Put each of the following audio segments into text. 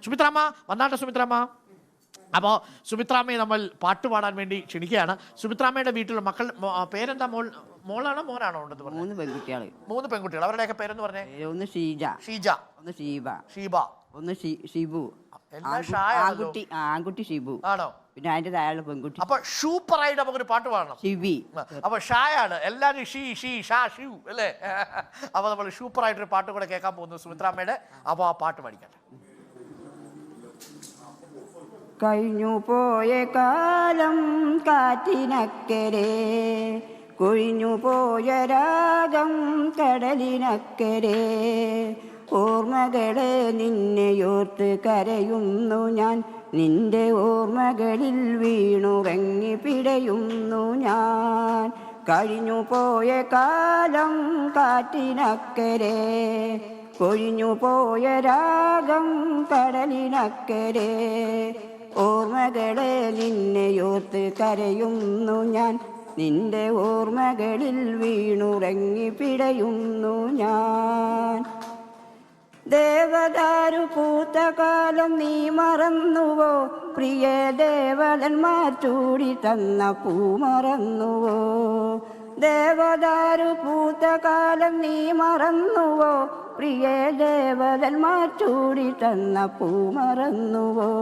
സുമിത്രാമ്മ വന്നാട്ടെ സുമിത്രാമ്മ. അപ്പോൾ സുമിത്രാമ്മയെ നമ്മൾ പാട്ട് പാടാൻ വേണ്ടി ക്ഷണിക്കുകയാണ്. സുമിത്രാമ്മയുടെ വീട്ടിലുള്ള മക്കൾ പേരെന്താ? മോളാണോ മോനാണോ ഉണ്ടെന്ന് പറഞ്ഞു? 3 പെൺകുട്ടികൾ. 3 പെൺകുട്ടികൾ. അവരുടെയൊക്കെ പേരെന്ന് പറഞ്ഞേ? ഒന്ന് ഷീജ, ഷീജ, ഒന്ന് ഷീബ, ഷീബ, ഒന്ന് ഷിബു. ആൺകുട്ടി ഷിബു ആണോ? പിന്നെ അതിന്റെ താഴെ പെൺകുട്ടി. അപ്പൊ സൂപ്പറായിട്ട് നമുക്കൊരു പാട്ട് പാടണം. ഷിബി. അപ്പൊ ഷായാണ് എല്ലാരും ഷീ ഷീ ഷാ ഷിവ് അല്ലേ? അപ്പൊ നമ്മൾ സൂപ്പറായിട്ടൊരു പാട്ട് കൂടെ കേൾക്കാൻ പോകുന്നു സുമിത്രാമ്മയുടെ. അപ്പൊ ആ പാട്ട് പാടിക്കട്ടെ. കഴിഞ്ഞു പോയ കാലം കാറ്റിനക്കരെ, കൊഴിഞ്ഞു പോയ രാഗം കടലിനക്കരെ, ഓർമ്മകളെ നിന്നെയോർത്ത് കരയുന്നു ഞാൻ, നിന്റെ ഓർമ്മകളിൽ വീണുറങ്ങി പിടയുന്നു ഞാൻ. കഴിഞ്ഞു പോയ കാലം കാറ്റിനക്കരെ, കൊഴിഞ്ഞു പോയ രാഗം കടലിനക്കരെ, ഓർമ്മകളെ നിന്നെയോർത്ത് കരയുന്നു ഞാൻ, നിന്റെ ഓർമ്മകളിൽ വീണുറങ്ങി പിടയുന്നു ഞാൻ. ദേവദാരു പൂത്ത കാലം നീ മറന്നുവോ, പ്രിയ ദേവതന്മാർ ചൂടി തന്ന പൂ മറന്നുവോ. ദേവദാരു പൂത്ത കാലം നീ മറന്നുവോ, പ്രിയ ദേവതന്മാർ ചൂടി തന്ന പൂ മറന്നുവോ.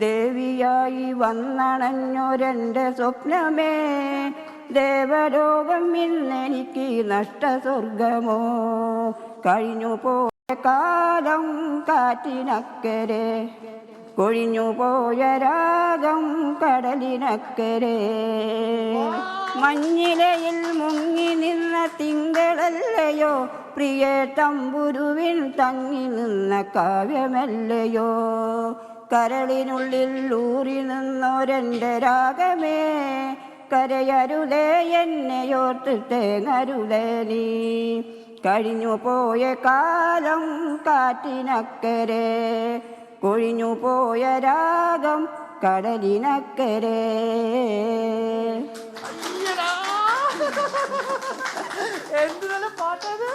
ദേവിയായി വന്നണഞ്ഞൊരെൻ്റെ സ്വപ്നമേ, ദേവലോകം ഇന്നെനിക്ക് നഷ്ടസ്വർഗമോ. കഴിഞ്ഞു പോയ കാലം കാറ്റിനക്കരെ, കൊഴിഞ്ഞു പോയ രാഗം കടലിനക്കരെ, മഞ്ഞിലയിൽ മുങ്ങി നിന്ന തിങ്കളല്ലയോ, പ്രിയ തമ്പുരുവിൻ തങ്ങി നിന്ന കാവ്യമല്ലയോ. കരളിനുള്ളിൽ ഊറി നിന്നൊരെൻ്റെ രാഗമേ, കരയരുതേ എന്നെയോർത്ത് തേങ്ങരുതേ നീ. കഴിഞ്ഞു പോയ കാലം കാറ്റിനക്കരെ, കൊഴിഞ്ഞു പോയ രാഗം കടലിനക്കരെ. എന്ത് നല്ല പാട്ടത്.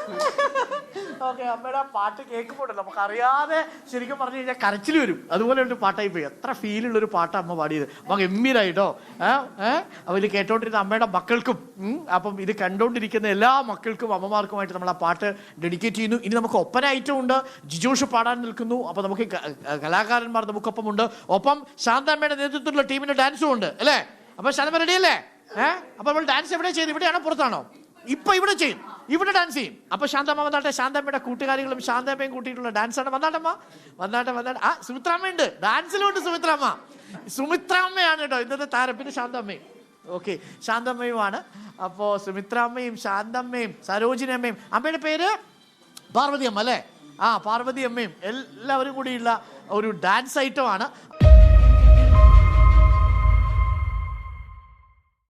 ഓക്കെ, അമ്മയുടെ പാട്ട് കേൾക്കുമ്പോഴല്ലോ നമുക്കറിയാതെ ശരിക്കും പറഞ്ഞു കഴിഞ്ഞാൽ കരച്ചിൽ വരും. അതുപോലെ ഒരു പാട്ടായി പോയി. എത്ര ഫീലുള്ളൊരു പാട്ടാണ് അമ്മ പാടിയത്. അമ്മ ഗംഭീരായിട്ടോ. അപ്പോൾ ഇത് കേട്ടോണ്ടിരുന്ന അമ്മയുടെ മക്കൾക്കും അപ്പം ഇത് കണ്ടോണ്ടിരിക്കുന്ന എല്ലാ മക്കൾക്കും അമ്മമാർക്കുമായിട്ട് നമ്മൾ ആ പാട്ട് ഡെഡിക്കേറ്റ് ചെയ്യുന്നു. ഇനി നമുക്ക് ഒപ്പനായിട്ടും ഉണ്ട്. ജിജോഷ് പാടാൻ നിൽക്കുന്നു. അപ്പോൾ നമുക്ക് കലാകാരന്മാർ നമുക്കൊപ്പം ഉണ്ട്. ഒപ്പം ശാന്തമ്മയുടെ നേതൃത്വത്തിലുള്ള ടീമിന്റെ ഡാൻസും ഉണ്ട് അല്ലേ? അപ്പോൾ ശാന്തമ്മ റെഡി അല്ലേ? അപ്പോൾ നമ്മൾ ഡാൻസ് എവിടെ ചെയ്ത്? ഇവിടെയാണോ പുറത്താണോ? ഇപ്പൊ ഇവിടെ ചെയ്യും, ഇവിടെ ഡാൻസ് ചെയ്യും. അപ്പൊ ശാന്തമ്മ വന്നാട്ടെ. ശാന്തമ്മയുടെ കൂട്ടുകാരികളും ശാന്തമ്മയും കൂട്ടിയിട്ടുള്ള ഡാൻസാണ്. വന്നാട്ടമ്മ, വന്നാട്ടെ. ആ സുമിത്രാമ്മയുണ്ട്, ഡാൻസിലുണ്ട് സുമിത്രാമ്മ. സുമിത്രാമ്മയാണ് കേട്ടോ ഇന്നത്തെ താരം. പിന്നെ ശാന്തമ്മയും. ഓക്കെ, ശാന്തമ്മയുമാണ്. അപ്പോ സുമിത്രാമ്മയും ശാന്തമ്മയും സരോജിനി അമ്മയും. അമ്മയുടെ പേര് പാർവതി അമ്മ അല്ലേ? പാർവതി അമ്മയും എല്ലാവരും കൂടിയുള്ള ഒരു ഡാൻസ് ഐറ്റമാണ്.